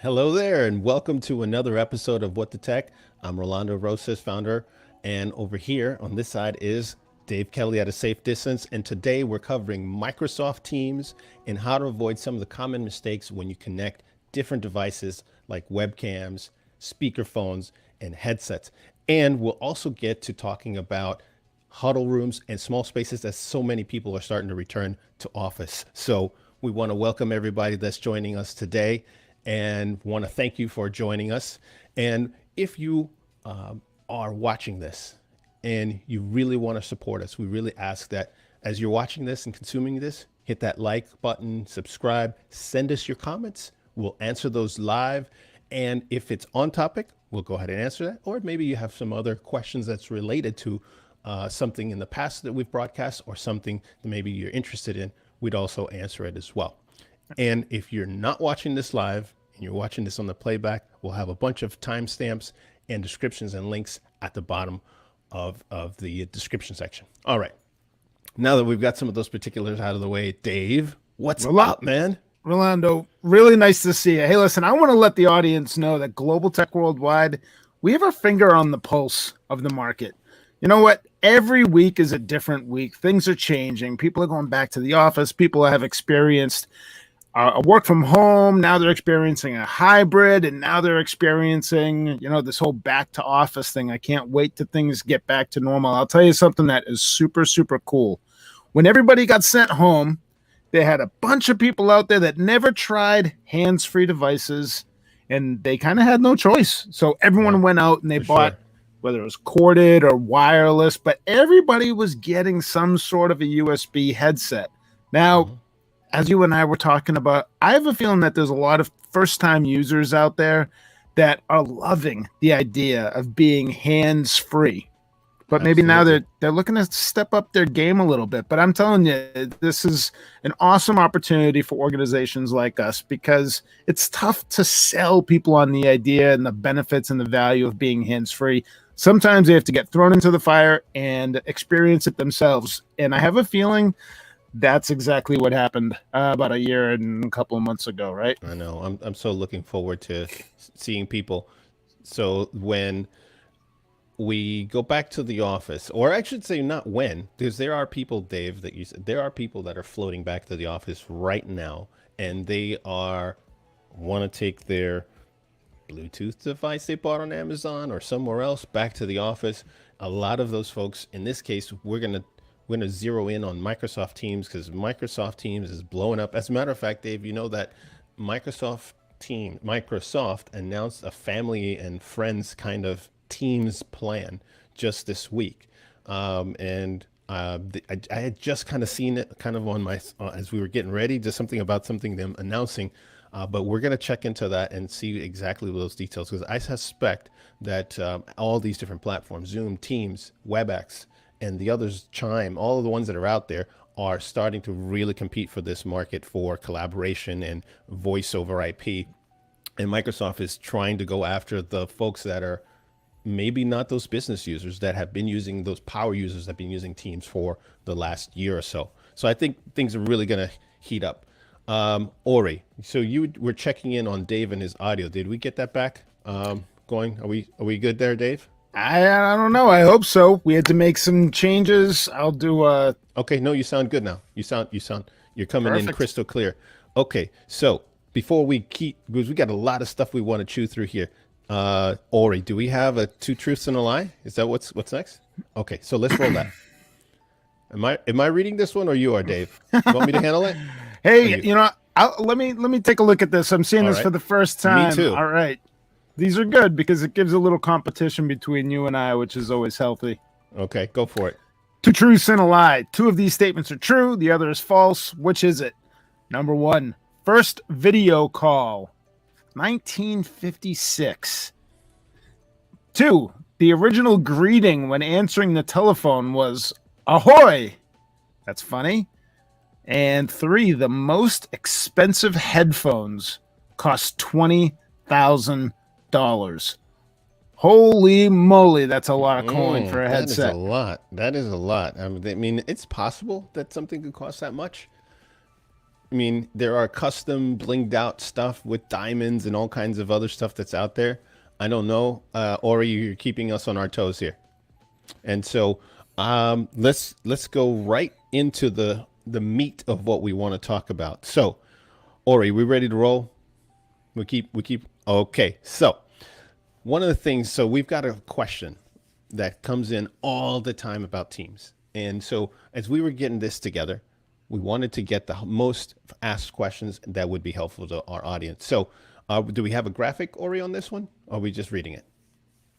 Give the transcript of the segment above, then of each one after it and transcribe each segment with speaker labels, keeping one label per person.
Speaker 1: Hello there, and welcome to another episode of What the Tech. I'm Rolando Rosas, founder, and over here on this side is Dave Kelly at a safe distance. And today we're covering Microsoft Teams and how to avoid some of the common mistakes when you connect different devices like webcams, speakerphones, and headsets. And we'll also get to talking about huddle rooms and small spaces as so many people are starting to return to office. So we want to welcome everybody that's joining us today and want to thank you for joining us. And if you are watching this and you really want to support us, we really ask that as you're watching this and consuming this, hit that like button, subscribe, send us your comments. We'll answer those live. And if it's on topic, we'll go ahead and answer that. Or maybe you have some other questions that's related to something in the past that we've broadcast or something that maybe you're interested in, we'd also answer it as well. And if you're not watching this live and you're watching this on the playback, we'll have a bunch of timestamps and descriptions and links at the bottom of the description section. All right. Now that we've got some of those particulars out of the way, Dave, what's up, man?
Speaker 2: Rolando, really nice to see you. Hey, listen, I want to let the audience know that Global Tech Worldwide, we have our finger on the pulse of the market. You know what? Every week is a different week. Things are changing. People are going back to the office. People have experienced a work from home. Now they're experiencing a hybrid, and now they're experiencing, this whole back to office thing. I can't wait till things get back to normal. I'll tell you something that is super, super cool. When everybody got sent home, they had a bunch of people out there that never tried hands-free devices, and they kind of had no choice. So everyone went out and they bought, whether it was corded or wireless, but everybody was getting some sort of a USB headset. Now, as you and I were talking about, I have a feeling that there's a lot of first-time users out there that are loving the idea of being hands-free. But maybe now they're looking to step up their game a little bit. But I'm telling you, this is an awesome opportunity for organizations like us because it's tough to sell people on the idea and the benefits and the value of being hands-free. Sometimes they have to get thrown into the fire and experience it themselves. And I have a feeling that's exactly what happened about a year and a couple of months ago, right?
Speaker 1: I know. I'm so looking forward to seeing people. So when we go back to the office, or I should say not when, because there are people, Dave, that you said, there are people that are floating back to the office right now, and they want to take their Bluetooth device they bought on Amazon or somewhere else back to the office. A lot of those folks, in this case, we're gonna zero in on Microsoft Teams because Microsoft Teams is blowing up. As a matter of fact, Dave, you know that Microsoft announced a family and friends kind of Teams plan just this week, and I had just kind of seen it kind of on my as we were getting ready, just something about something them announcing. But we're going to check into that and see exactly those details because I suspect that all these different platforms, Zoom, Teams, WebEx, and the others, Chime, all of the ones that are out there are starting to really compete for this market for collaboration and voice over IP. And Microsoft is trying to go after the folks that are maybe not those business users that have been using, those power users that have been using Teams for the last year or so. So I think things are really going to heat up. Ori, so you were checking in on Dave and his audio. Did we get that back going? Are we good there, Dave?
Speaker 2: I don't know. I hope so. We had to make some changes. I'll do
Speaker 1: Okay, no, you sound good now. You're coming
Speaker 2: Perfect.
Speaker 1: in crystal clear. Okay, so before because we got a lot of stuff we want to chew through here. Ori, do we have a two truths and a lie? Is that what's next? Okay, so let's roll that. Am I reading this one or you are, Dave? You want me to handle it?
Speaker 2: Hey, let me take a look at this. I'm seeing this for the first time.
Speaker 1: Me too.
Speaker 2: All right. These are good because it gives a little competition between you and I, which is always healthy.
Speaker 1: Okay, go for it.
Speaker 2: Two truths and a lie. Two of these statements are true. The other is false. Which is it? Number one, first video call, 1956. Two, the original greeting when answering the telephone was ahoy. That's funny. And three, the most expensive headphones cost $20,000. Holy moly, that's a lot of coin for a headset.
Speaker 1: That is a lot. I mean, it's possible that something could cost that much. I mean, there are custom blinged out stuff with diamonds and all kinds of other stuff that's out there. I don't know, Ori, you're keeping us on our toes here. And so let's go right into the meat of what we want to talk about. So, Ori, we ready to roll? We keep okay. So, one of the things, so we've got a question that comes in all the time about Teams. And so as we were getting this together, we wanted to get the most asked questions that would be helpful to our audience. So do we have a graphic, Ori, on this one? Or are we just reading it?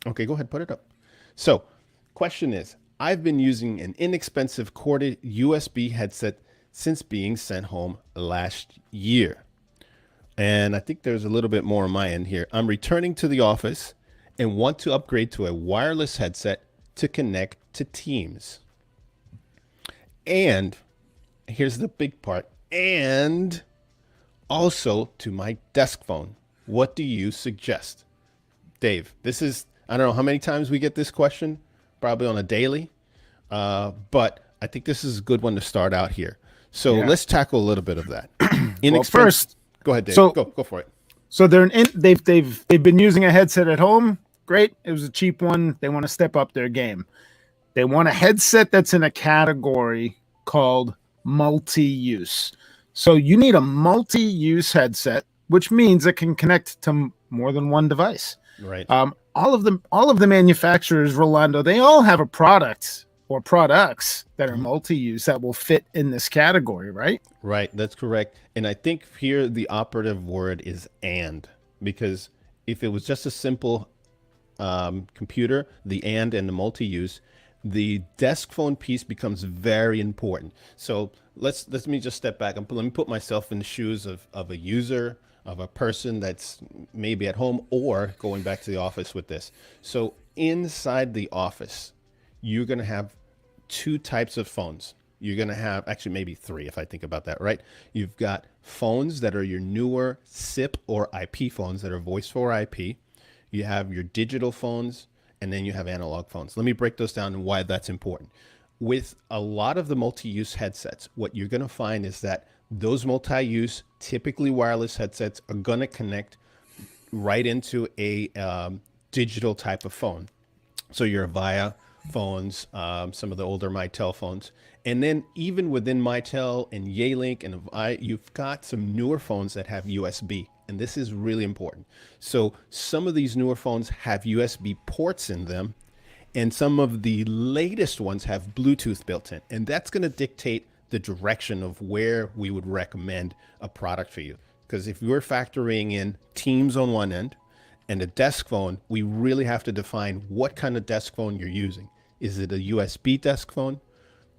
Speaker 1: Okay, go ahead, put it up. So question is, I've been using an inexpensive corded USB headset since being sent home last year. And I think there's a little bit more on my end here. I'm returning to the office and want to upgrade to a wireless headset to connect to Teams. And here's the big part, and also to my desk phone. What do you suggest? Dave, this is, I don't know how many times we get this question, probably on a daily, but I think this is a good one to start out here. So let's tackle a little bit of that.
Speaker 2: Well, first,
Speaker 1: go ahead, Dave.
Speaker 2: So,
Speaker 1: go for it.
Speaker 2: So they've been using a headset at home. Great. It was a cheap one. They want to step up their game. They want a headset that's in a category called multi-use. So you need a multi-use headset, which means it can connect to more than one device.
Speaker 1: Right.
Speaker 2: All of the manufacturers, Rolando, they all have a product or products that are multi-use that will fit in this category, right?
Speaker 1: Right. That's correct. And I think here the operative word is "and," because if it was just a simple computer, the and the multi-use, the desk phone piece becomes very important. So let me just step back and let me put myself in the shoes of a user, of a person that's maybe at home or going back to the office with this. So inside the office, you're going to have two types of phones. You're going to have actually maybe three if I think about that, right? You've got phones that are your newer SIP or IP phones that are voice over IP. You have your digital phones, and then you have analog phones. Let me break those down and why that's important. With a lot of the multi-use headsets, what you're going to find is that those multi-use, typically wireless headsets, are going to connect right into a digital type of phone. So your Avaya phones, some of the older Mitel phones. And then even within Mitel and Yealink and Avaya, you've got some newer phones that have USB. And this is really important. So some of these newer phones have USB ports in them, and some of the latest ones have Bluetooth built in. And that's going to dictate the direction of where we would recommend a product for you. Because if you're factoring in Teams on one end and a desk phone, we really have to define what kind of desk phone you're using. Is it a USB desk phone?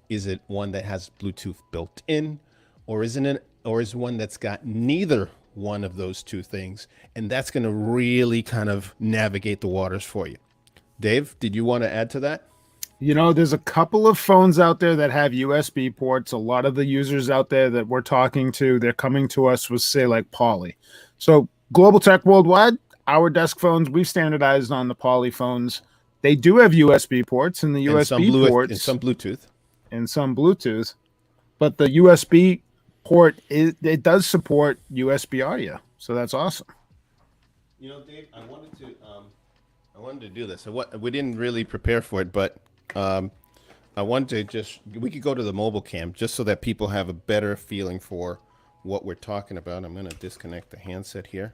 Speaker 1: Is it one that has Bluetooth built in? Or is one that's got neither one of those two things? And that's going to really kind of navigate the waters for you. Dave, did you want to add to that?
Speaker 2: You know, there's a couple of phones out there that have USB ports. A lot of the users out there that we're talking to, they're coming to us with, say, like Poly. So Global Tech Worldwide, our desk phones, we've standardized on the Poly phones. They do have USB ports, and the USB ports,
Speaker 1: and some Bluetooth,
Speaker 2: but the USB port it does support USB audio, so that's awesome.
Speaker 1: You know, Dave, I wanted to do this. We didn't really prepare for it, but I wanted to we could go to the mobile cam just so that people have a better feeling for what we're talking about. I'm going to disconnect the handset here.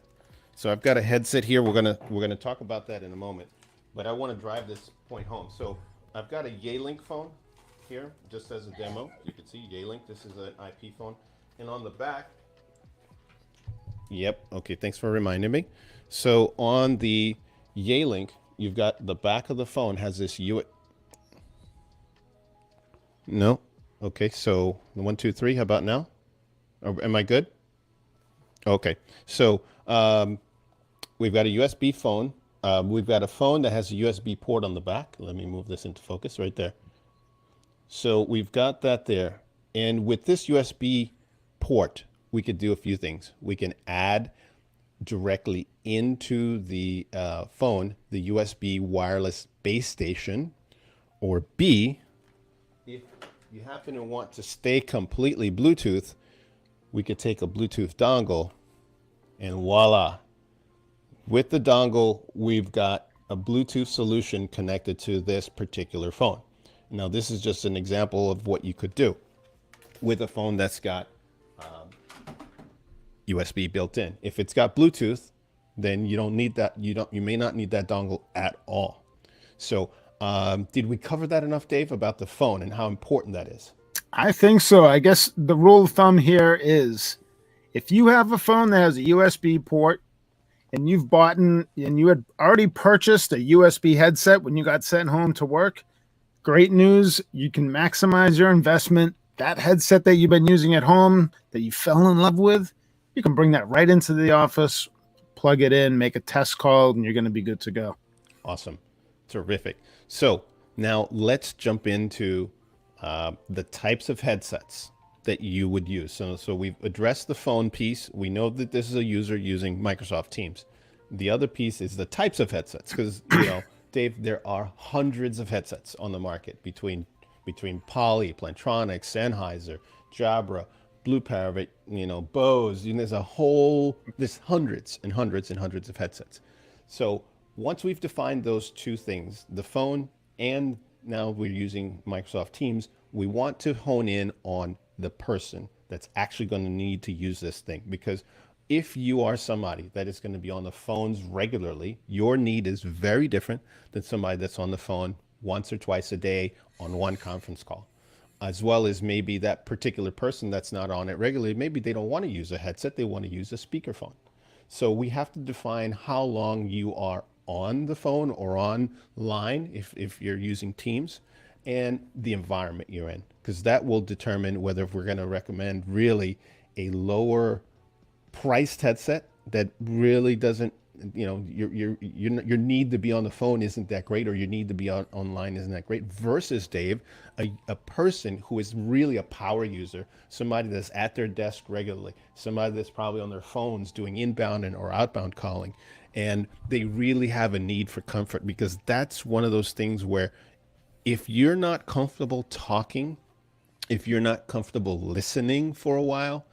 Speaker 1: So I've got a headset here. We're gonna talk about that in a moment, but I want to drive this point home. So I've got a Yealink phone here, just as a demo. You can see Yealink. This is an IP phone, and on the back. Yep. Okay. Thanks for reminding me. So on the Yealink, you've got the back of the phone has this No. Okay. So 1, 2, 3. How about now? Am I good? Okay. So we've got a USB phone. We've got a phone that has a USB port on the back. Let me move this into focus right there. So we've got that there. And with this USB port, we could do a few things. We can add directly into the phone the USB wireless base station, or B, if you happen to want to stay completely Bluetooth, we could take a Bluetooth dongle and voila. With the dongle, we've got a Bluetooth solution connected to this particular phone. Now, this is just an example of what you could do with a phone that's got USB built in. If it's got Bluetooth, then you don't need that. You may not need that dongle at all. So, did we cover that enough, Dave, about the phone and how important that is?
Speaker 2: I think so. I guess the rule of thumb here is if you have a phone that has a USB port and you've bought and you had already purchased a USB headset when you got sent home to work, great news. You can maximize your investment. That headset that you've been using at home that you fell in love with, you can bring that right into the office, plug it in, make a test call, and you're going to be good to go.
Speaker 1: Awesome. Terrific. So now let's jump into the types of headsets that you would use. So we've addressed the phone piece. We know that this is a user using Microsoft Teams. The other piece is the types of headsets, because, you know, Dave, there are hundreds of headsets on the market between Poly, Plantronics, Sennheiser, Jabra, Blue Parrot, you know, Bose. You know, there's hundreds and hundreds and hundreds of headsets. So once we've defined those two things, the phone and now we're using Microsoft Teams, we want to hone in on the person that's actually going to need to use this thing. Because if you are somebody that is going to be on the phones regularly, your need is very different than somebody that's on the phone once or twice a day on one conference call. As well as maybe that particular person that's not on it regularly, maybe they don't want to use a headset, they want to use a speakerphone. So we have to define how long you are on the phone or online if you're using Teams, and the environment you're in, because that will determine whether we're going to recommend really a lower priced headset that really doesn't, you know, your need to be on the phone isn't that great, or your need to be online isn't that great, versus, Dave, a person who is really a power user, somebody that's at their desk regularly, somebody that's probably on their phones doing inbound or outbound calling, and they really have a need for comfort. Because that's one of those things where if you're not comfortable talking, if you're not comfortable listening for a while,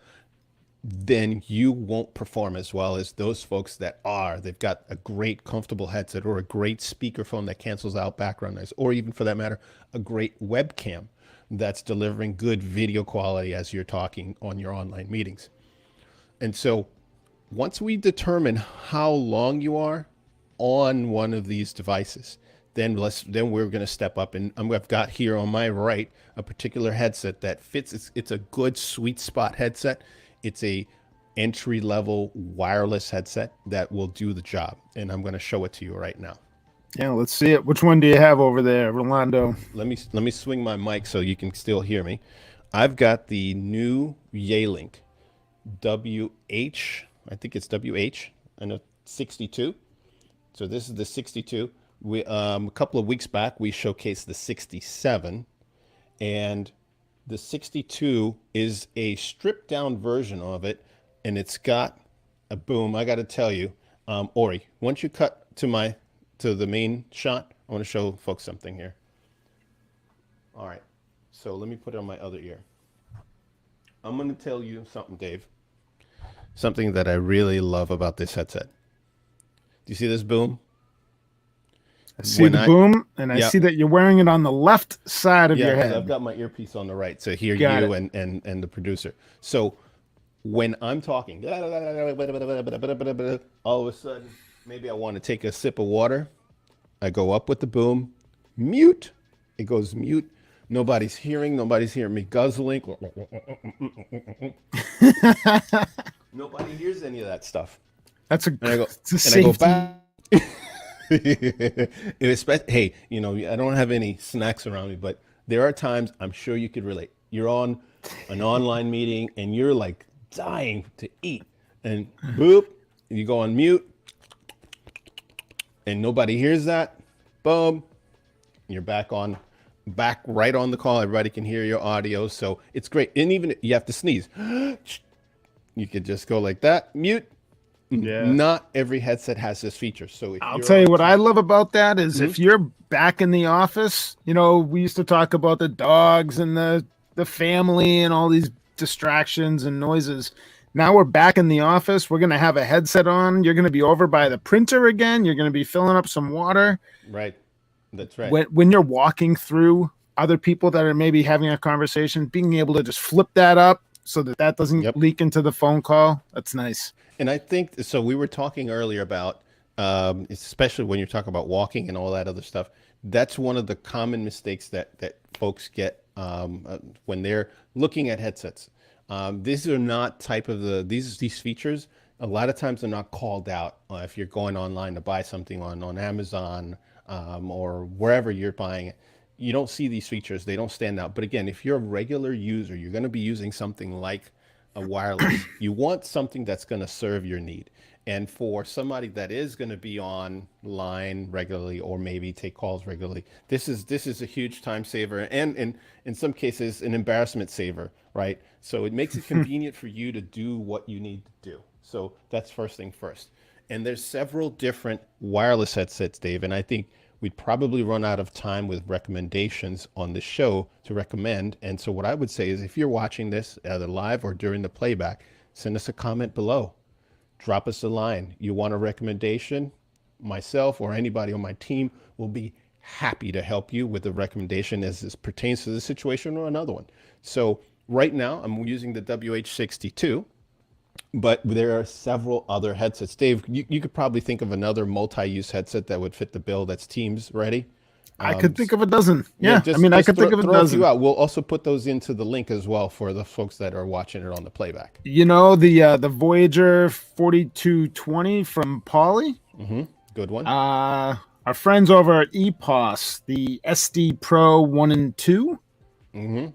Speaker 1: then you won't perform as well as those folks that are. They've got a great comfortable headset, or a great speakerphone that cancels out background noise, or even for that matter, a great webcam that's delivering good video quality as you're talking on your online meetings. And so once we determine how long you are on one of these devices, then we're going to step up. And I've got here on my right a particular headset that fits. It's a good sweet spot headset. It's a entry-level wireless headset that will do the job, and I'm going to show it to you right now.
Speaker 2: Yeah, let's see it. Which one do you have over there, Rolando?
Speaker 1: Let me swing my mic so you can still hear me. I've got the new Yealink WH. I think it's WH. I know 62. So this is the 62. We a couple of weeks back we showcased the 67, and the 62 is a stripped down version of it, and it's got a boom. I got to tell you, Ori, once you cut to the main shot, I want to show folks something here. All right, so let me put it on my other ear. I'm going to tell you something, Dave. Something that I really love about this headset. Do you see this boom?
Speaker 2: I see the boom, and I see that you're wearing it on the left side of your head.
Speaker 1: I've got my earpiece on the right, so hear you and the producer. So when I'm talking, all of a sudden, maybe I want to take a sip of water. I go up with the boom, mute. It goes mute. Nobody's hearing me guzzling. Nobody hears any of that stuff.
Speaker 2: That's a,
Speaker 1: and I go,
Speaker 2: it's a
Speaker 1: and
Speaker 2: safety.
Speaker 1: I go back. Hey, you know, I don't have any snacks around me, but there are times I'm sure you could relate. You're on an online meeting and you're like dying to eat, and boop, you go on mute, and nobody hears that. Boom, you're back right on the call. Everybody can hear your audio, so it's great. And even if you have to sneeze, you could just go like that, mute. Yeah. Not every headset has this feature. So
Speaker 2: I'll tell you what I love about that is if you're back in the office, you know, we used to talk about the dogs and the family and all these distractions and noises. Now we're back in the office. We're going to have a headset on. You're going to be over by the printer again. You're going to be filling up some water.
Speaker 1: Right. That's right.
Speaker 2: When you're walking through other people that are maybe having a conversation, being able to just flip that up so that doesn't leak into the phone call. That's nice.
Speaker 1: And I think, so we were talking earlier about, especially when you're talking about walking and all that other stuff, that's one of the common mistakes that folks get when they're looking at headsets. These are not these features, a lot of times they're not called out if you're going online to buy something on Amazon or wherever you're buying it. You don't see these features, they don't stand out. But again, if you're a regular user, you're going to be using something like a wireless. You want something that's going to serve your need. And for somebody that is going to be online regularly or maybe take calls regularly, this is a huge time saver and in some cases an embarrassment saver, right? So it makes it convenient for you to do what you need to do. So that's first thing first. And there's several different wireless headsets, Dave, and I think we'd probably run out of time with recommendations on the show to recommend. And so what I would say is if you're watching this either live or during the playback, send us a comment below. Drop us a line. You want a recommendation? Myself or anybody on my team will be happy to help you with a recommendation as this pertains to the situation or another one. So right now I'm using the WH62, but there are several other headsets. Dave, you could probably think of another multi-use headset that would fit the bill that's Teams ready.
Speaker 2: I could think of a dozen. Yeah, I could think of a dozen.
Speaker 1: We'll also put those into the link as well for the folks that are watching it on the playback.
Speaker 2: You know, the Voyager 4220 from Poly.
Speaker 1: Good one.
Speaker 2: Our friends over at EPOS, the SD Pro 1 and 2.
Speaker 1: Right,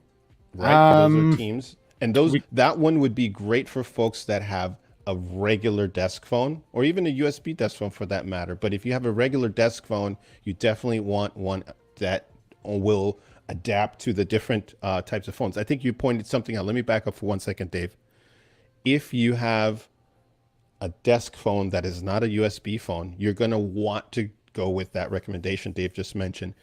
Speaker 1: those are Teams. And that one would be great for folks that have a regular desk phone or even a USB desk phone for that matter. But if you have a regular desk phone, you definitely want one that will adapt to the different types of phones. I think you pointed something out. Let me back up for 1 second, Dave. If you have a desk phone that is not a USB phone, you're going to want to go with that recommendation Dave just mentioned.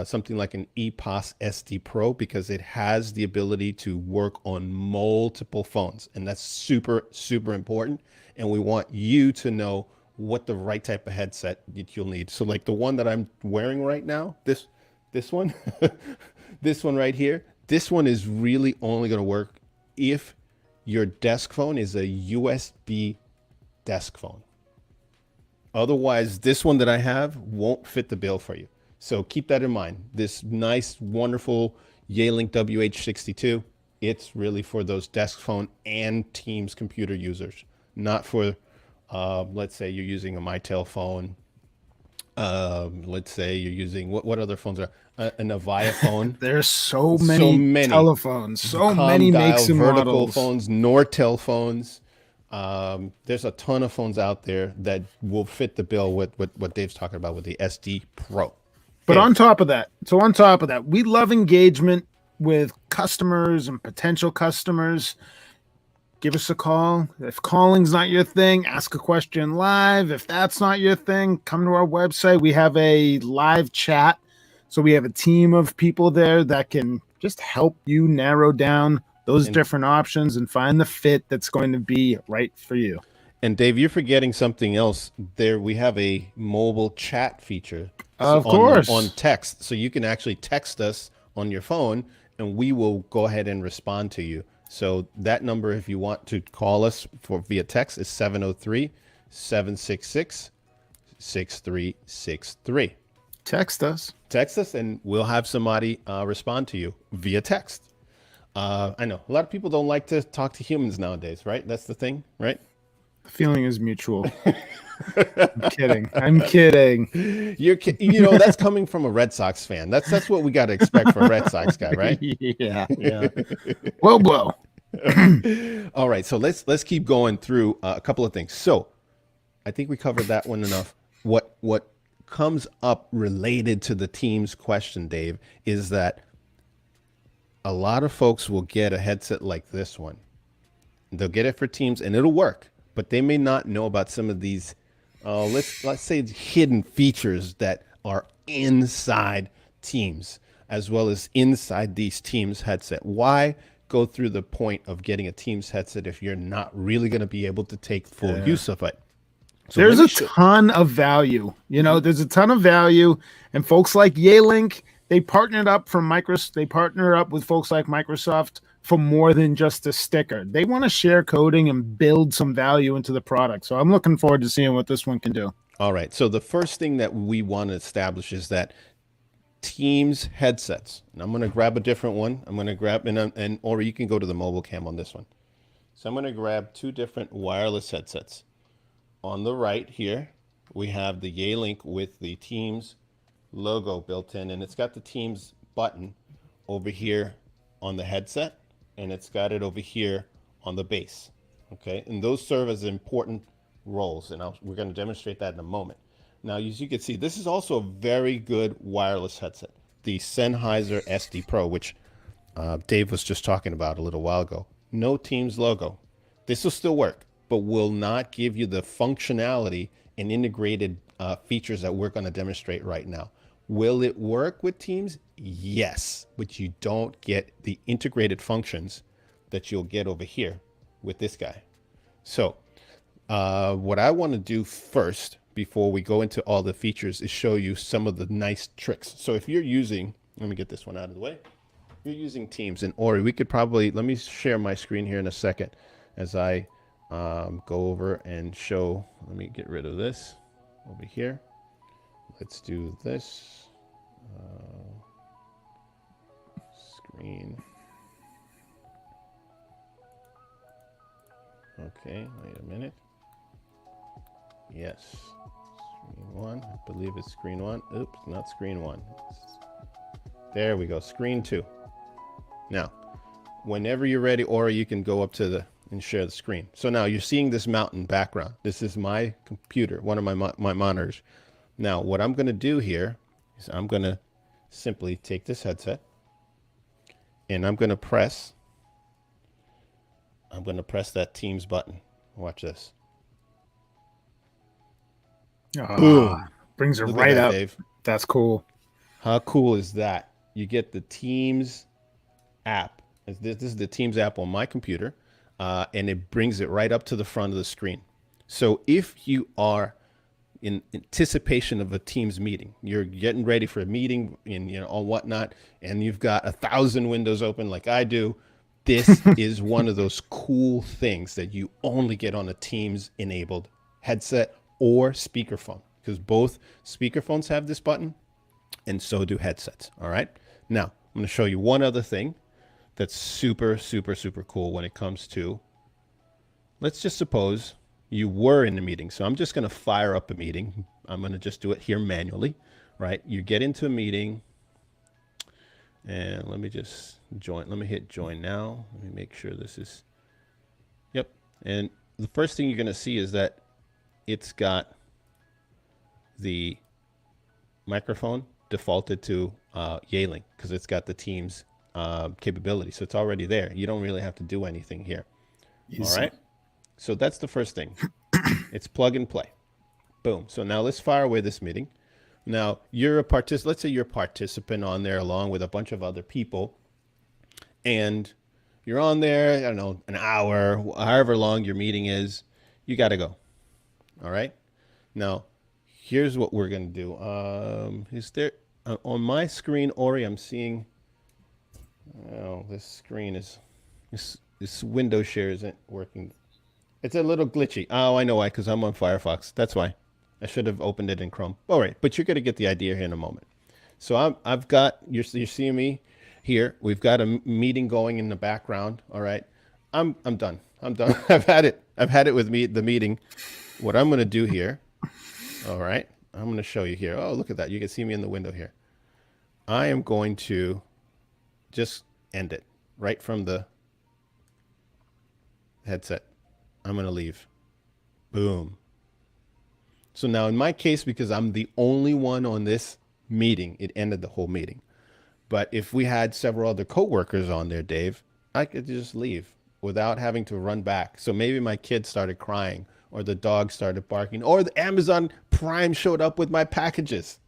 Speaker 1: Something like an EPOS SD Pro, because it has the ability to work on multiple phones. And that's super, super important. And we want you to know what the right type of headset that you'll need. So like the one that I'm wearing right now, this one, this one right here, this one is really only going to work if your desk phone is a USB desk phone. Otherwise, this one that I have won't fit the bill for you. So keep that in mind. This nice, wonderful Yealink WH62, it's really for those desk phone and Teams computer users, not for, let's say you're using a Mitel phone. Let's say you're using, what other phones are, an Avaya phone.
Speaker 2: There's so many telephones, so many makes and
Speaker 1: vertical
Speaker 2: models.
Speaker 1: Phones, Nortel phones. There's a ton of phones out there that will fit the bill with what Dave's talking about with the SD Pro.
Speaker 2: But on top of that, we love engagement with customers and potential customers. Give us a call. If calling's not your thing, ask a question live. If that's not your thing, come to our website. We have a live chat. So we have a team of people there that can just help you narrow down those different options and find the fit that's going to be right for you.
Speaker 1: And Dave, you're forgetting something else. There, we have a mobile chat feature.
Speaker 2: Of course.
Speaker 1: On text. So you can actually text us on your phone and we will go ahead and respond to you. So that number, if you want to call us via text, is 703-766-6363.
Speaker 2: Text us
Speaker 1: and we'll have somebody respond to you via text. I know a lot of people don't like to talk to humans nowadays, right? That's the thing, right?
Speaker 2: The feeling is mutual. I'm kidding.
Speaker 1: That's coming from a Red Sox fan. That's what we got to expect from a Red Sox guy, right?
Speaker 2: Yeah. Blow.
Speaker 1: All right, so let's keep going through a couple of things. So I think we covered that one enough. What comes up related to the Teams question, Dave, is that a lot of folks will get a headset like this one. They'll get it for Teams and it'll work, but they may not know about some of these, let's say hidden features that are inside Teams, as well as inside these Teams headset. Why go through the point of getting a Teams headset if you're not really going to be able to take full use of it. So
Speaker 2: there's a ton of value. There's a ton of value, and folks like Yealink, they partnered up from Microsoft. They partner up with folks like Microsoft for more than just a sticker. They want to share coding and build some value into the product. So I'm looking forward to seeing what this one can do.
Speaker 1: All right. So the first thing that we want to establish is that Teams headsets. And I'm going to grab a different one. I'm going to grab, or you can go to the mobile cam on this one. So I'm going to grab two different wireless headsets. On the right here, we have the Yealink with the Teams logo built in, and it's got the Teams button over here on the headset, and it's got it over here on the base. Okay, and those serve as important roles, and we're going to demonstrate that in a moment. Now, as you can see, this is also a very good wireless headset, the Sennheiser SD Pro, which Dave was just talking about a little while ago. No Teams logo. This will still work, but will not give you the functionality and integrated features that we're going to demonstrate right now. Will it work with Teams? Yes, but you don't get the integrated functions that you'll get over here with this guy. So what I want to do first, before we go into all the features, is show you some of the nice tricks. So if you're using, let me get this one out of the way. If you're using Teams, and Ori, we could probably, let me share my screen here in a second as I go over and show. Let me get rid of this over here. Let's do this. Screen. Okay, wait a minute. Yes. Screen one. I believe it's screen one. Oops, not screen one. There we go. Screen two. Now, whenever you're ready, Ori, you can go up to and share the screen. So now you're seeing this mountain background. This is my computer, one of my monitors. Now, what I'm going to do here is I'm going to simply take this headset and I'm going to press that Teams button. Watch this.
Speaker 2: Boom. Brings it right up.
Speaker 1: Dave.
Speaker 2: That's cool.
Speaker 1: How cool is that? You get the Teams app. This is the Teams app on my computer, and it brings it right up to the front of the screen. So if you are in anticipation of a Teams meeting, you're getting ready for a meeting and or whatnot, and you've got 1,000 windows open like I do, this is one of those cool things that you only get on a Teams-enabled headset or speakerphone, because both speakerphones have this button and so do headsets. All right. Now I'm going to show you one other thing that's super, super, super cool when it comes to, let's just suppose you were in a meeting. So I'm just going to fire up a meeting. I'm going to just do it here manually, right? You get into a meeting and let me just join. Let me hit join now. Let me make sure this is, yep. And the first thing you're going to see is that it's got the microphone defaulted to Yealink because it's got the Teams capability. So it's already there. You don't really have to do anything here. Easy. All right. So that's the first thing. It's plug and play. Boom. So now let's fire away this meeting. Now you're a participant. Let's say you're a participant on there along with a bunch of other people, and you're on there, I don't know, an hour, however long your meeting is. You got to go. All right. Now, here's what we're going to do. Is there on my screen, Ori, I'm seeing, oh, this screen is, this window share isn't working. It's a little glitchy. Oh, I know why, because I'm on Firefox. That's why. I should have opened it in Chrome. All right, but you're going to get the idea here in a moment. So I've got, you're seeing me here. We've got a meeting going in the background. All right. I'm done. I'm done. I've had it with me, the meeting. What I'm going to do here, all right, I'm going to show you here. Oh, look at that. You can see me in the window here. I am going to just end it right from the headset. I'm going to leave. Boom. So now in my case, because I'm the only one on this meeting, it ended the whole meeting. But if we had several other coworkers on there, Dave, I could just leave without having to run back. So maybe my kid started crying, or the dog started barking, or the Amazon Prime showed up with my packages.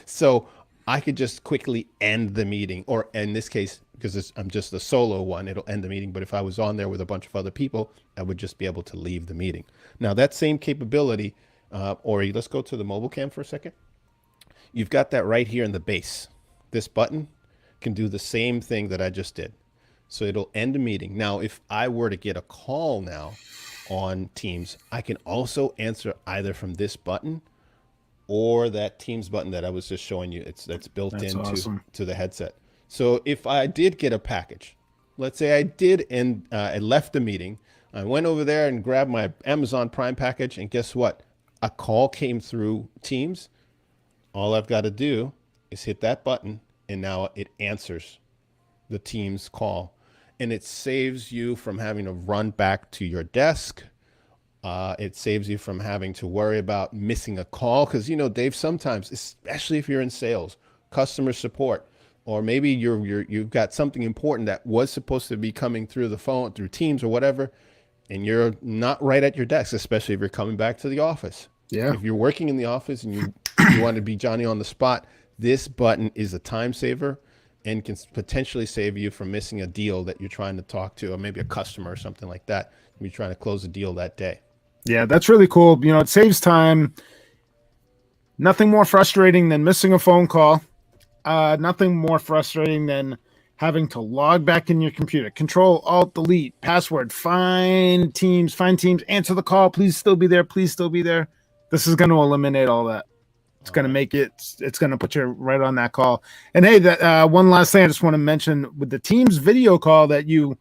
Speaker 1: So I could just quickly end the meeting, or in this case, because I'm just the solo one, it'll end the meeting. But if I was on there with a bunch of other people, I would just be able to leave the meeting. Now that same capability, Ori, let's go to the mobile cam for a second. You've got that right here in the base. This button can do the same thing that I just did. So it'll end a meeting. Now, if I were to get a call now on Teams, I can also answer either from this button or that Teams button that I was just showing you. That's built into
Speaker 2: awesome.
Speaker 1: to the headset. So if I did get a package, let's say I did and I left the meeting, I went over there and grabbed my Amazon Prime package, and guess what? A call came through Teams. All I've got to do is hit that button, and now it answers the Teams call. And it saves you from having to run back to your desk. It saves you from having to worry about missing a call. Because, you know, Dave, sometimes, especially if you're in sales, customer support, or maybe you've got something important that was supposed to be coming through the phone, through Teams or whatever, and you're not right at your desk, especially if you're coming back to the office.
Speaker 2: Yeah.
Speaker 1: If you're working in the office and you want to be Johnny on the spot, this button is a time saver and can potentially save you from missing a deal that you're trying to talk to, or maybe a customer or something like that. You're trying to close a deal that day.
Speaker 2: Yeah, that's really cool. You know, it saves time. Nothing more frustrating than missing a phone call. Nothing more frustrating than having to log back in your computer. Control, Alt, Delete, password, find Teams, answer the call. Please still be there. Please still be there. This is going to eliminate all that. It's going to make it's going to put you right on that call. And hey, that one last thing I just want to mention with the Teams video call that you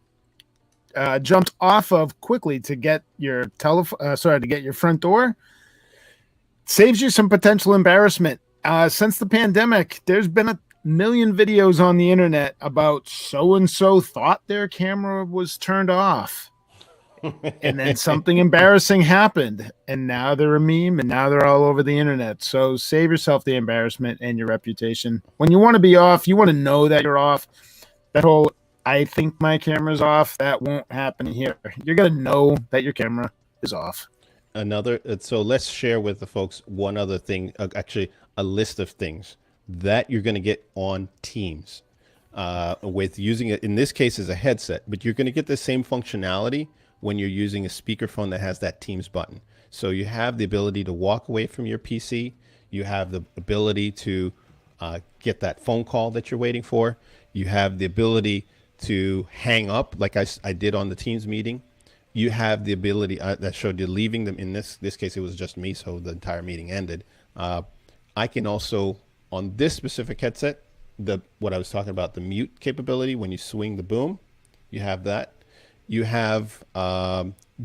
Speaker 2: jumped off of quickly to get your to get your front door, saves you some potential embarrassment. Since the pandemic, there's been a million videos on the internet about so-and-so thought their camera was turned off. And then something embarrassing happened, and now they're a meme, and now they're all over the internet. So save yourself the embarrassment and your reputation. When you want to be off, you want to know that you're off. That whole, I think my camera's off, that won't happen here. You're going to know that your camera is off.
Speaker 1: So let's share with the folks one other thing, actually a list of things that you're going to get on Teams with using it. In this case, as a headset, but you're going to get the same functionality when you're using a speakerphone that has that Teams button. So you have the ability to walk away from your PC. You have the ability to get that phone call that you're waiting for. You have the ability to hang up like I did on the Teams meeting. You have the ability that showed you leaving them. In this case, it was just me, so the entire meeting ended. I can also, on this specific headset, what I was talking about, the mute capability, when you swing the boom, you have that. You have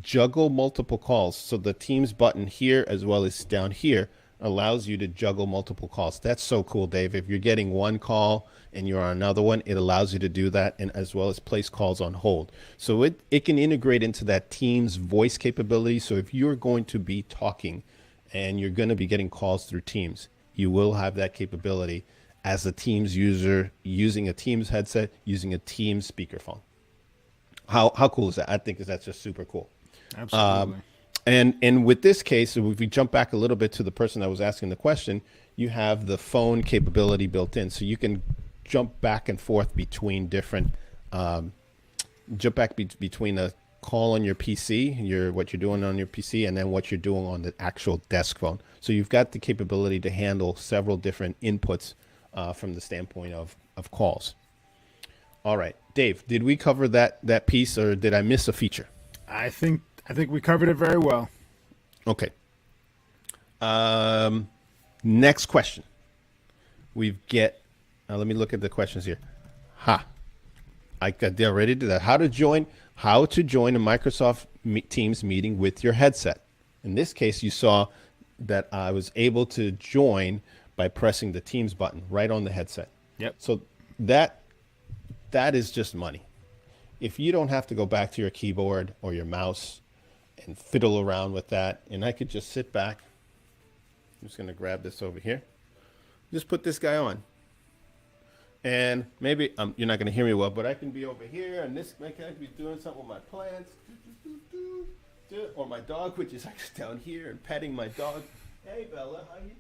Speaker 1: juggle multiple calls. So the Teams button here, as well as down here, allows you to juggle multiple calls. That's so cool, Dave. If you're getting one call and you're on another one, it allows you to do that, and as well as place calls on hold. So it can integrate into that Teams voice capability. So if you're going to be talking and you're going to be getting calls through Teams, you will have that capability as a Teams user, using a Teams headset, using a Teams speakerphone. How cool is that? I think that's just super cool.
Speaker 2: Absolutely.
Speaker 1: And with this case, if we jump back a little bit to the person that was asking the question, you have the phone capability built in, so you can jump back and forth between different, between a call on your PC, what you're doing on your PC, and then what you're doing on the actual desk phone. So you've got the capability to handle several different inputs from the standpoint of calls. All right, Dave, did we cover that piece, or did I miss a feature?
Speaker 2: I think we covered it very well.
Speaker 1: Okay. Next question. Let me look at the questions here. They're ready to do that. How to join a Microsoft Teams meeting with your headset. In this case, you saw that I was able to join by pressing the Teams button right on the headset.
Speaker 2: Yep.
Speaker 1: So that is just money. If you don't have to go back to your keyboard or your mouse and fiddle around with that, and I could just sit back. I'm just going to grab this over here. Just put this guy on. And maybe you're not going to hear me well, but I can be over here, and I can be doing something with my plants, or my dog, which is actually down here, and petting my dog. Hey, Bella, how you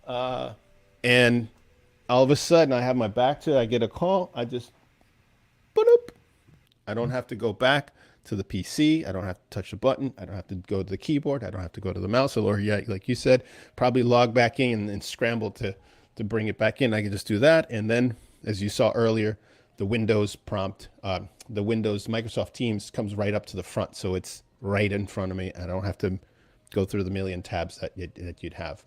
Speaker 1: doing? And all of a sudden I have my back to it, I get a call, I just boop. I don't have to go back to the PC. I don't have to touch the button. I don't have to go to the keyboard. I don't have to go to the mouse. Or yeah, like you said, probably log back in and scramble to bring it back in. I can just do that. And then, as you saw earlier, the Windows prompt, the Windows Microsoft Teams comes right up to the front. So it's right in front of me. I don't have to go through the million tabs that you'd have.